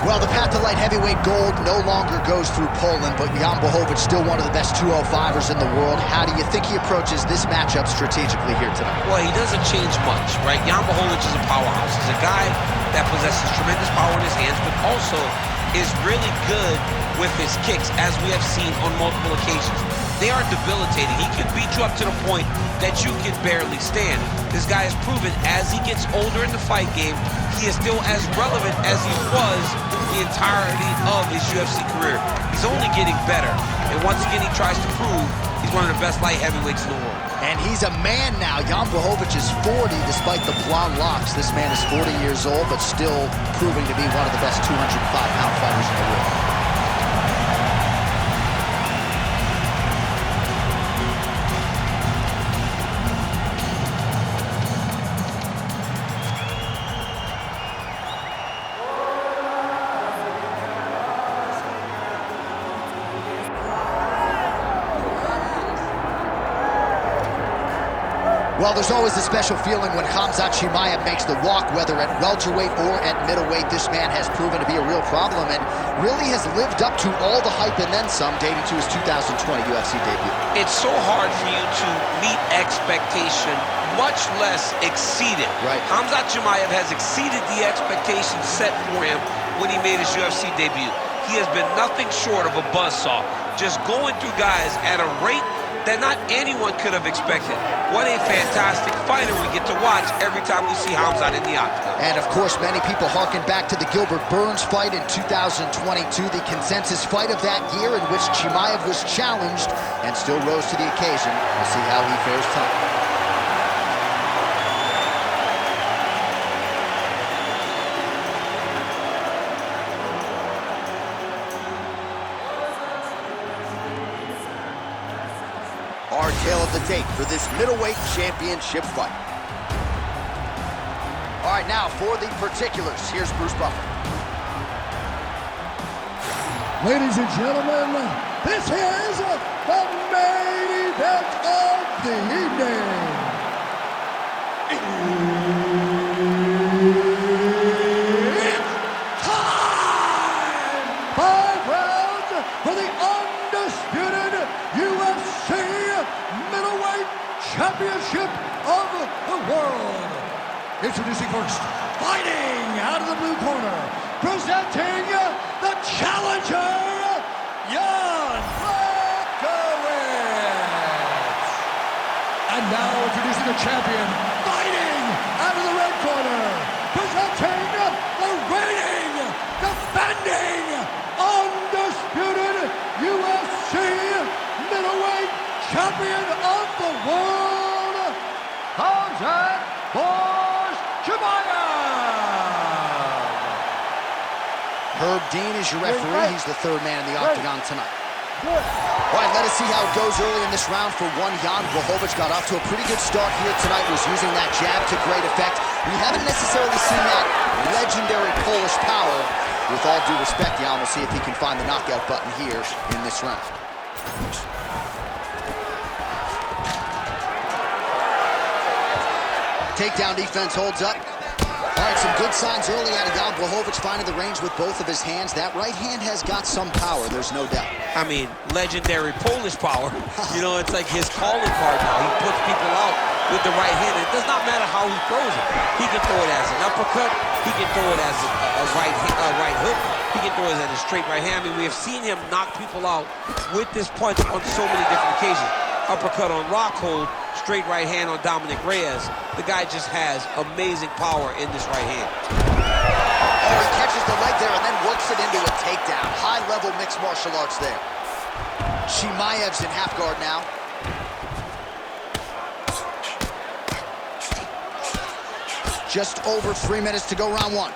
Well, the path to light heavyweight gold no longer goes through Poland, but Jan Blachowicz still one of the best 205ers in the world. How do you think he approaches this matchup strategically here tonight? Well, he doesn't change much, right? Jan Blachowicz is a powerhouse. He's a guy that possesses tremendous power in his hands, but also is really good with his kicks, as we have seen on multiple occasions. They are debilitating. He can beat you up to the point that you can barely stand. This guy has proven as he gets older in the fight game, he is still as relevant as he was the entirety of his UFC career. He's only getting better. And once again, he tries to prove he's one of the best light heavyweights in the world. And he's a man now. Jan Blachowicz is 40 despite the blonde locks. This man is 40 years old, but still proving to be one of the best 205-pound fighters in the world. Well, there's always a special feeling when Khamzat Chimaev makes the walk, whether at welterweight or at middleweight. This man has proven to be a real problem and really has lived up to all the hype and then some, dating to his 2020 UFC debut. It's so hard for you to meet expectation, much less exceed it. Right. Khamzat Chimaev has exceeded the expectations set for him when he made his UFC debut. He has been nothing short of a buzzsaw, just going through guys at a rate that not anyone could have expected. What a fantastic fighter we get to watch every time we see Khamzat in the octagon. And of course, many people harken back to the Gilbert Burns fight in 2022, the consensus fight of that year in which Chimaev was challenged and still rose to the occasion. We'll see how he fares tonight. Our tale of the tape for this middleweight championship fight. All right, now for the particulars, here's Bruce Buffer. Ladies and gentlemen, this is the main event of the evening. It's time! 5 rounds for the undisputed UFC middleweight championship of the world. Introducing first, fighting out of the blue corner, presenting the challenger, Jan Blachowicz. And now introducing the champion, fighting out of the red corner, presenting the reigning, defending, undisputed UFC middleweight champion of the world, Khamzat Chimaev. Herb Dean is your referee. He's the third man in the octagon tonight. All right, let us see how it goes early in this round. For one, Jan Blachowicz got off to a pretty good start here tonight, was using that jab to great effect. We haven't necessarily seen that legendary Polish power. With all due respect, Jan, we'll see if he can find the knockout button here in this round. Takedown defense holds up. All right, some good signs early out of Jan Blachowicz, finding the range with both of his hands. That right hand has got some power, there's no doubt. I mean, legendary Polish power. You know, it's like his calling card now. He puts people out with the right hand. It does not matter how he throws it. He can throw it as an uppercut. He can throw it as a right hook. He can throw it as a straight right hand. I mean, we have seen him knock people out with this punch on so many different occasions. Uppercut on Rockhold, straight right hand on Dominic Reyes. The guy just has amazing power in this right hand. Oh, he catches the leg there and then works it into a takedown. High-level mixed martial arts there. Chimaev's in half guard now. Just over 3 minutes to go, round one.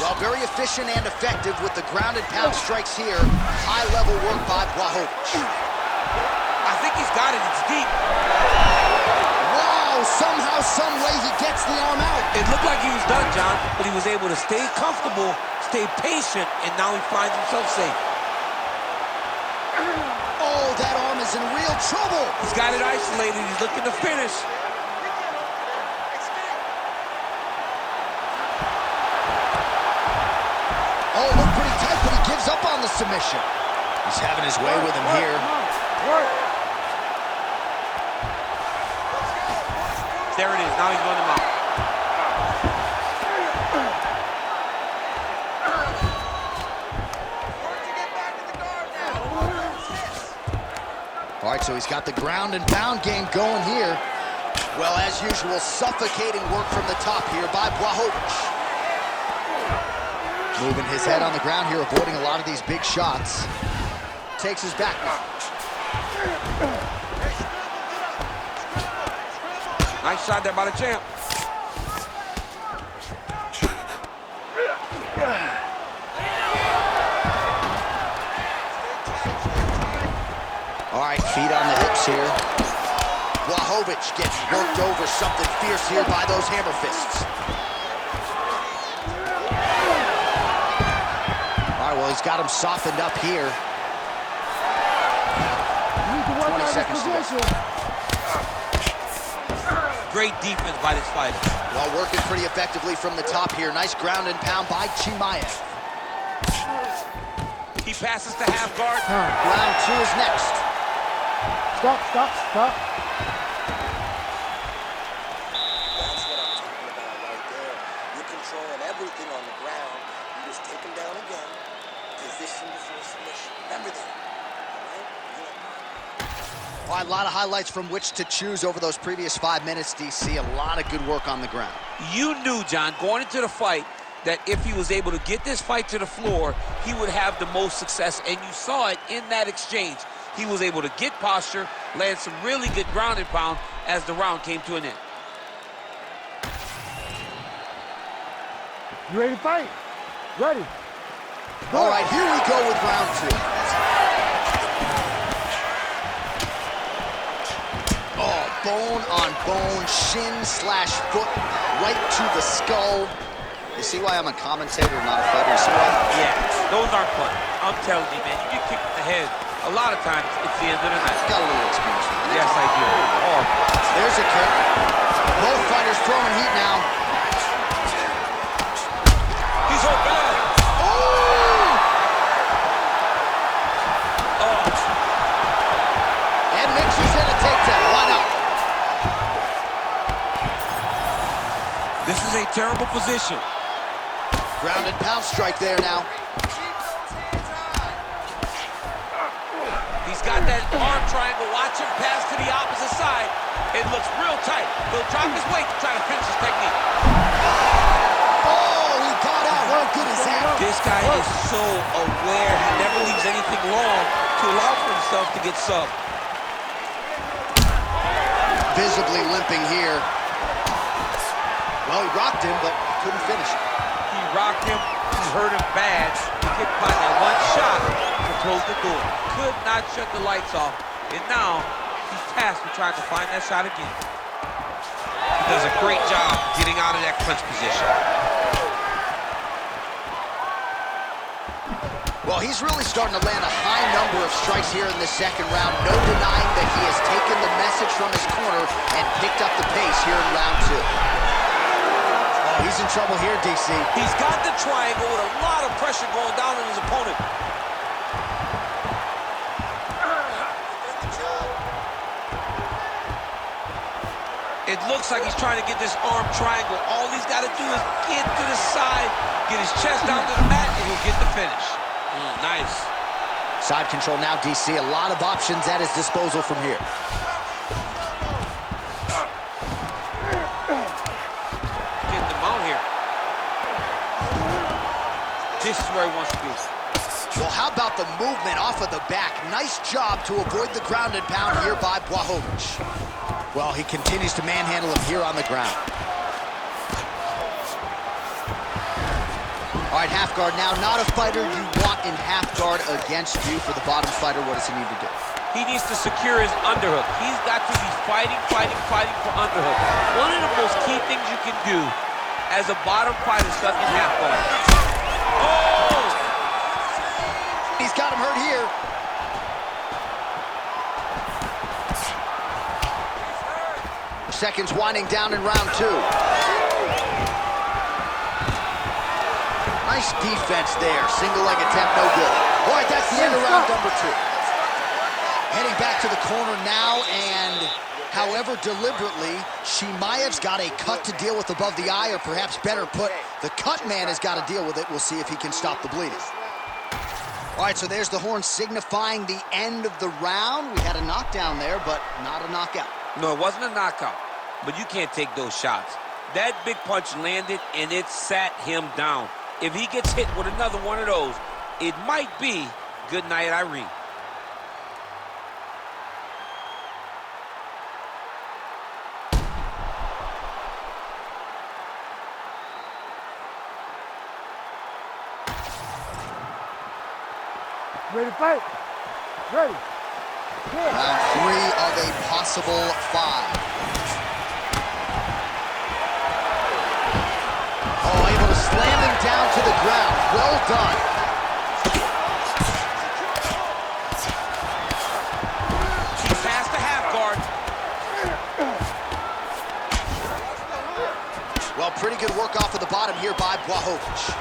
Well, very efficient and effective with the ground and pound strikes here. High-level work by Blachowicz. I think he's got it. It's deep. Wow, somehow, some way he gets the arm out. It looked like he was done, John, but he was able to stay comfortable, stay patient, and now he finds himself safe. Oh, that arm is in real trouble. He's got it isolated. He's looking to finish. submission. He's having his way with him here. There it is. Now he's going to mount. All right, so he's got the ground and pound game going here. Well, as usual, suffocating work from the top here by Blachowicz. Moving his head on the ground here, avoiding a lot of these big shots. Takes his back now. Nice shot there by the champ. All right, feet on the hips here. Blachowicz gets worked over, something fierce here by those hammer fists. All right, well, he's got him softened up here. 20 seconds to go. Great defense by this fighter. Well, working pretty effectively from the top here. Nice ground and pound by Chimaev. He passes to half guard. Round 2 is next. Stop. That's what I'm talking about right there. You're controlling everything on the ground. You just take him down again. Position before submission. Remember that. All right, a lot of highlights from which to choose over those previous 5 minutes, DC. A lot of good work on the ground. You knew, John, going into the fight, that if he was able to get this fight to the floor, he would have the most success, and you saw it in that exchange. He was able to get posture, land some really good ground and pound as the round came to an end. You ready to fight? Ready. All right, here we go with round 2. Oh, bone on bone, shin slash foot, right to the skull. You see why I'm a commentator, not a fighter? You see why? Yeah, those aren't fun. I'm telling you, man, you get kicked in the head, a lot of times it's the end of the night. Got a little experience with it. Yes, I do. Oh, there's a kick. Both fighters throwing heat now. he's open up. Oh, And mixes in a takedown. Why not? this is a terrible position. Ground and pound strike there now. He's got that arm triangle. Watch him pass to the opposite side. It looks real tight. He'll drop his weight to try to finish his technique. Oh, he got out. How good is that? This guy is so aware. He never leaves anything long to allow for himself to get subbed. Visibly limping here. Well, he rocked him, but couldn't finish it. He rocked him. He hurt him bad. He couldn't find that one shot to close the door. Could not shut the lights off. And now he's tasked with trying to find that shot again. He does a great job getting out of that clinch position. Well, he's really starting to land a high number of strikes here in the second round. No denying that he has taken the message from his corner and picked up the pace here in round 2. Oh, he's in trouble here, DC. He's got the triangle with a lot of pressure going down on his opponent. It looks like he's trying to get this arm triangle. All he's got to do is get to the side, get his chest down to the mat, and he'll get the finish. Nice. Side control now, DC. A lot of options at his disposal from here. Get the mount here. This is where he wants to be. Well, how about the movement off of the back? Nice job to avoid the ground and pound here by Blachowicz. Well, he continues to manhandle him here on the ground. All right, half guard now. Not a fighter you want in half guard against you. For the bottom fighter, what does he need to do? He needs to secure his underhook. He's got to be fighting for underhook. One of the most key things you can do as a bottom fighter stuck in half guard. Oh! He's got him hurt here. Seconds winding down in round 2. Nice defense there. Single leg attempt, no good. All right, that's the end of round number 2. Heading back to the corner now, and however deliberately, Chimaev's got a cut to deal with above the eye, or perhaps better put, the cut man has got to deal with it. We'll see if he can stop the bleeding. All right, so there's the horn signifying the end of the round. We had a knockdown there, but not a knockout. No, it wasn't a knockout, but you can't take those shots. That big punch landed, and it sat him down. If he gets hit with another one of those, it might be good night, Irene. Ready to fight? Ready. Good. Round 3 of a possible 5. Oh, able to slam him down to the ground. Well done. He passed the half guard. Well, pretty good work off of the bottom here by Blachowicz.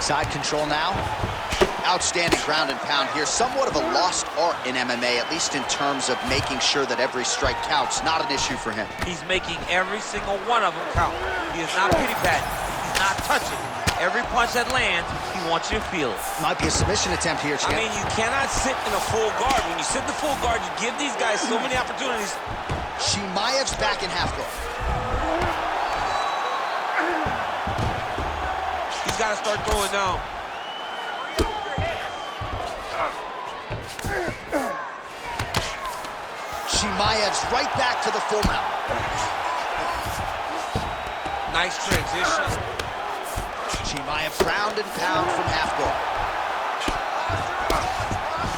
Side control now. Outstanding ground and pound here. Somewhat of a lost art in MMA, at least in terms of making sure that every strike counts. Not an issue for him. He's making every single one of them count. He is not pity-patting. He's not touching. Every punch that lands, he wants you to feel it. Might be a submission attempt here, champ. I mean, you cannot sit in a full guard. When you sit in the full guard, you give these guys so many opportunities. Chimaev's back in half guard. He's got to start throwing down. Chimaev's right back to the full mount. Nice transition. Chimaev ground and pound from half guard.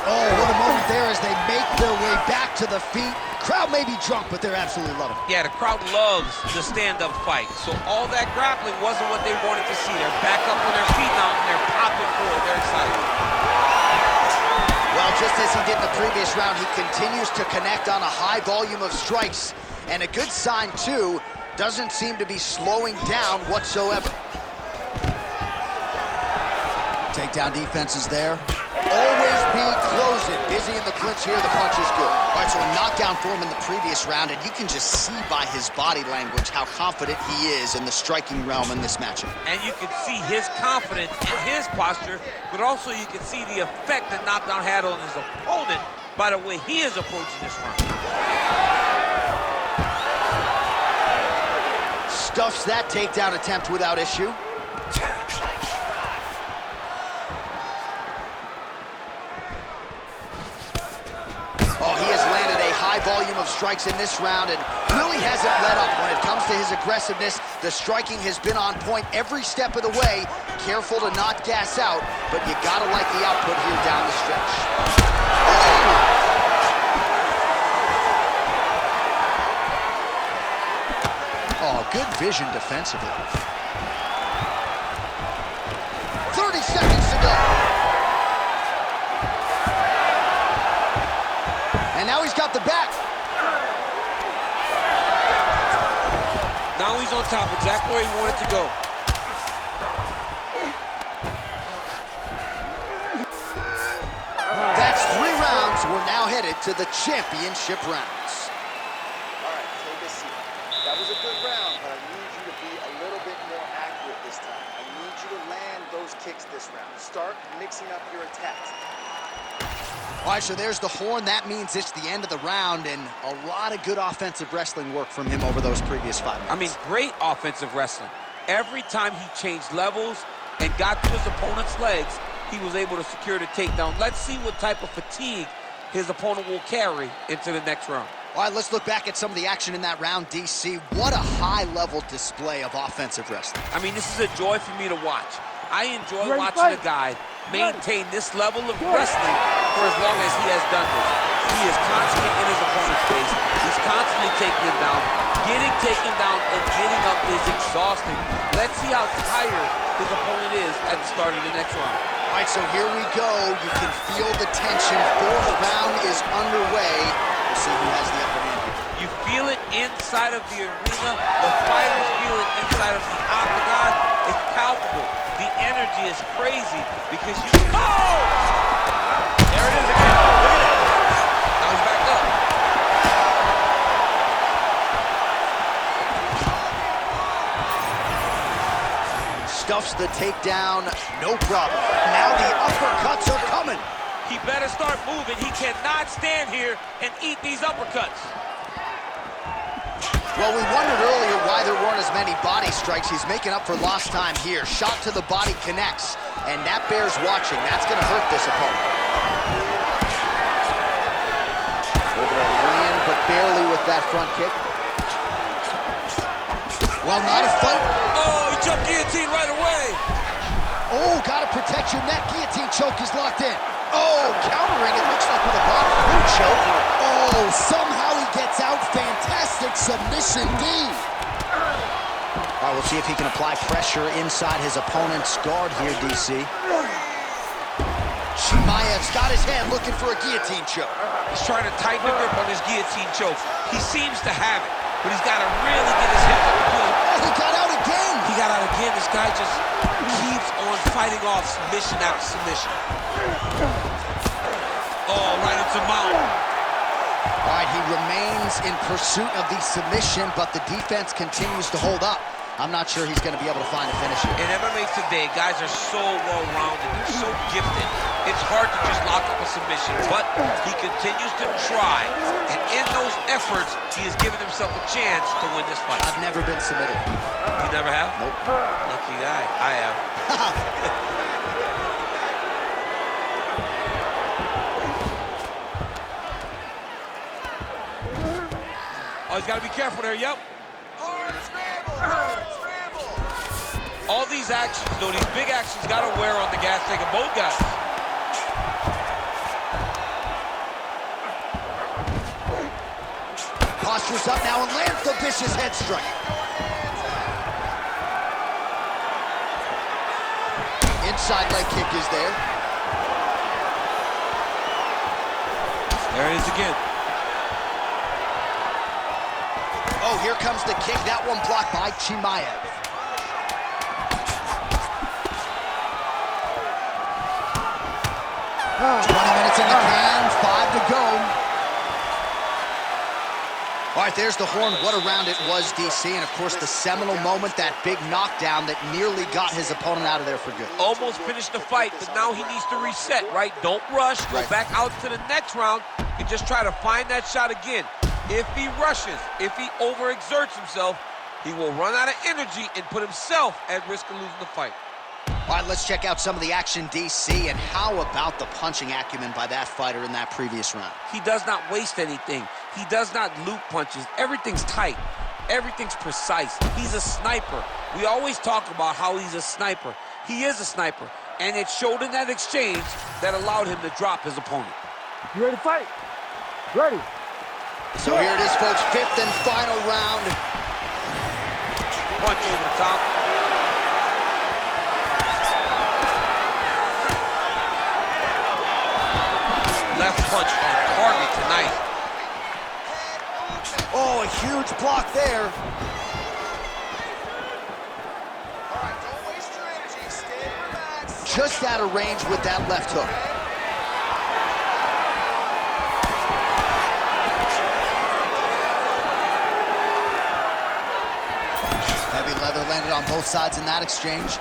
Oh, what a moment there as they make their way back to the feet. Crowd may be drunk, but they're absolutely loving it. Yeah, the crowd loves the stand-up fight. So all that grappling wasn't what they wanted to see. They're back up on their feet now, and they're popping forward. They're excited. Well, just as he did in the previous round, he continues to connect on a high volume of strikes. And a good sign, too, doesn't seem to be slowing down whatsoever. Takedown defense is there. Always be closing. Busy in the clinch here. The punch is good. All right, so a knockdown for him in the previous round, and you can just see by his body language how confident he is in the striking realm in this matchup. And you can see his confidence in his posture, but also you can see the effect that knockdown had on his opponent by the way he is approaching this round. Stuffs that takedown attempt without issue. Oh, he has landed a high volume of strikes in this round and really hasn't let up when it comes to his aggressiveness. The striking has been on point every step of the way. Careful to not gas out, but you gotta like the output here down the stretch. Oh, good vision defensively. 30 seconds to go. And now he's got the back. Now he's on top, exactly where he wanted to go. That's 3 rounds. We're now headed to the championship rounds. All right, take a seat. That was a good round, but I need you to be a little bit more accurate this time. I need you to land those kicks this round. Start mixing up your attacks. All right, so there's the horn. That means it's the end of the round, and a lot of good offensive wrestling work from him over those previous 5 minutes. I mean, great offensive wrestling. Every time he changed levels and got to his opponent's legs, he was able to secure the takedown. Let's see what type of fatigue his opponent will carry into the next round. All right, let's look back at some of the action in that round, DC. What a high-level display of offensive wrestling. I mean, this is a joy for me to watch. I enjoy watching a guy maintain this level of wrestling for as long as he has done this. He is constantly in his opponent's face. He's constantly taking him down. Getting taken down and getting up is exhausting. Let's see how tired his opponent is at the start of the next round. All right, so here we go. You can feel the tension. 4th round is underway. We'll see who has the upper hand here. You feel it inside of the arena, the fighters feel it inside of the octagon. It's palpable. The energy is crazy because you... Oh! There it is again. Look at it. Now he's back up. Stuffs the takedown, no problem. Now the uppercuts are coming. He better start moving. He cannot stand here and eat these uppercuts. Well, we wondered earlier why there weren't as many body strikes. He's making up for lost time here. Shot to the body connects, and that bears watching. That's going to hurt this opponent. Able to win, but barely with that front kick. Well, not a fight. Oh, he jumped guillotine right away. Oh, got to protect your neck. Guillotine choke is locked in. Oh, countering, it looks like with a body. Ooh, choke. Oh, somehow he gets out. Fantastic submission D. All right, we'll see if he can apply pressure inside his opponent's guard here, DC. Chimaev's got his hand looking for a guillotine choke. He's trying to tighten the grip on his guillotine choke. He seems to have it, but he's got to really get his hips up to it. Oh, he got out again. He got out again. This guy just keeps on fighting off submission after submission. Oh, right into mount. All right, he remains in pursuit of the submission, but the defense continues to hold up. I'm not sure he's going to be able to find a finish here. In MMA today, guys are so well-rounded. They're so gifted. It's hard to just lock up a submission, but he continues to try. And in those efforts, he has given himself a chance to win this fight. I've never been submitted. You never have? Nope. Lucky guy. I have. Oh, he's got to be careful there. Yep. All these actions, though, these big actions got to wear on the gas tank of both guys. Postures up now and lands the vicious head strike. Inside leg kick is there. There it is again. Oh, here comes the kick. That one blocked by Chimaev. Oh. 20 minutes in the can, 5 to go. All right, there's the horn. What a round it was, DC. And, of course, the seminal moment, that big knockdown that nearly got his opponent out of there for good. Almost finished the fight, but now he needs to reset, right? Don't rush. Go back out to the next round and just try to find that shot again. If he rushes, if he overexerts himself, he will run out of energy and put himself at risk of losing the fight. All right, let's check out some of the action, DC, and how about the punching acumen by that fighter in that previous round? He does not waste anything. He does not loop punches. Everything's tight. Everything's precise. He's a sniper. We always talk about how he's a sniper. He is a sniper, and it showed in that exchange that allowed him to drop his opponent. You ready to fight? Ready. So here it is, folks, 5th and final round. Punch over the top. Left punch on target tonight. Oh, a huge block there. All right, don't waste your energy. Stay relaxed. Just out of range with that left hook. Heavy leather landed on both sides in that exchange.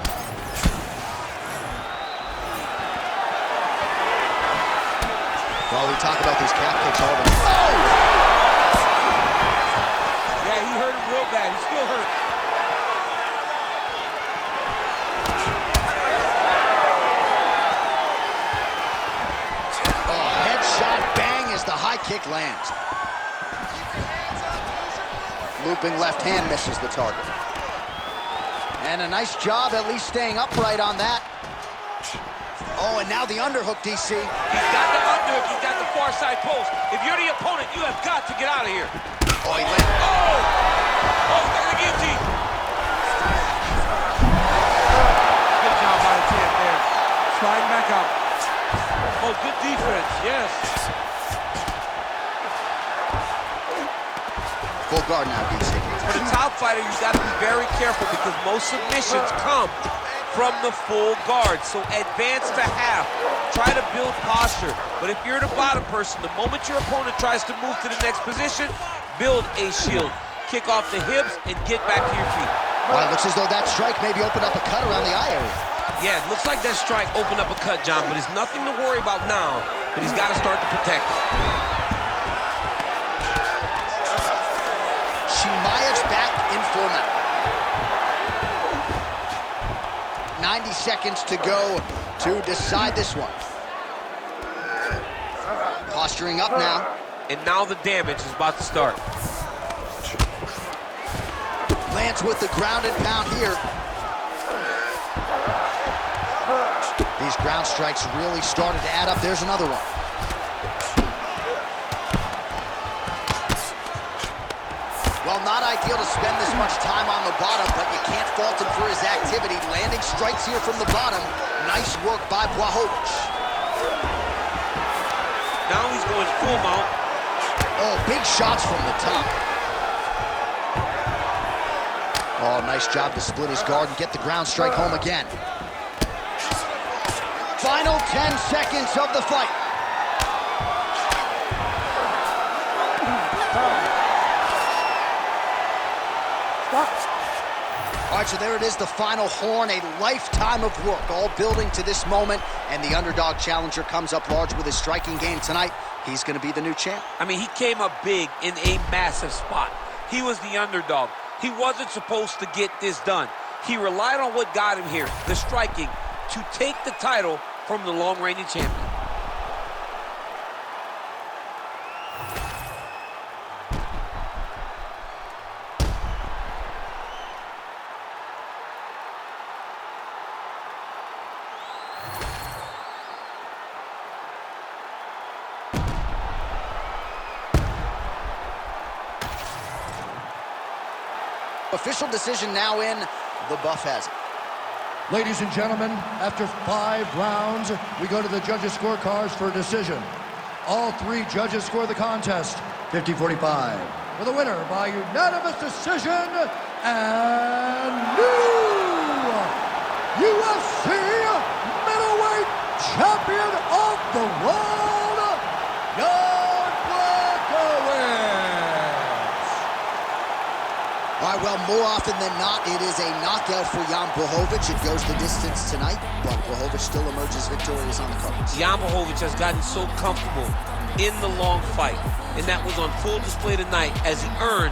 Well, we talk about these calf kicks all the time. Oh! Yeah, he hurt him real bad. He's still hurt. Oh, headshot, bang, as the high kick lands. Looping left hand misses the target. And a nice job at least staying upright on that. Oh, and now the underhook, DC. He's got the underhook. He's got the far side post. If you're the opponent, you have got to get out of here. Oh, he landed. Oh! Oh, he's got the guillotine. Good job by the champ there. Sliding back out. Oh, good defense. Yes. Full guard now, DC. For the top fighter, you got to be very careful because most submissions come from the full guard. So advance to half. Try to build posture. But if you're the bottom person, the moment your opponent tries to move to the next position, build a shield. Kick off the hips and get back to your feet. Well, it looks as though that strike maybe opened up a cut around the eye area. Yeah, it looks like that strike opened up a cut, John, but there's nothing to worry about now, but he's got to start to protect it. Chimaev's back in format. 90 seconds to go to decide this one. Posturing up now. And now the damage is about to start. Lands with the ground and pound here. These ground strikes really started to add up. There's another one. Well, not ideal to spend this much time on the bottom, but you can't fault him for his activity. Landing strikes here from the bottom. Nice work by Blachowicz. Now he's going full mount. Oh, big shots from the top. Oh, nice job to split his guard and get the ground strike home again. Final 10 seconds of the fight. All right, so there it is, the final horn, a lifetime of work, all building to this moment, and the underdog challenger comes up large with his striking game tonight. He's going to be the new champ. I mean, he came up big in a massive spot. He was the underdog. He wasn't supposed to get this done. He relied on what got him here, the striking, to take the title from the long-reigning champion. Official decision now in. The buff has it. Ladies and gentlemen, after 5 rounds, we go to the judges' scorecards for a decision. All 3 judges score the contest 50-45. For the winner by unanimous decision and new UFC middleweight champion of the world, Blachowicz. All right, well, more often than not, it is a knockout for Blachowicz. It goes the distance tonight, but Blachowicz still emerges victorious on the cards. Blachowicz has gotten so comfortable in the long fight, and that was on full display tonight as he earned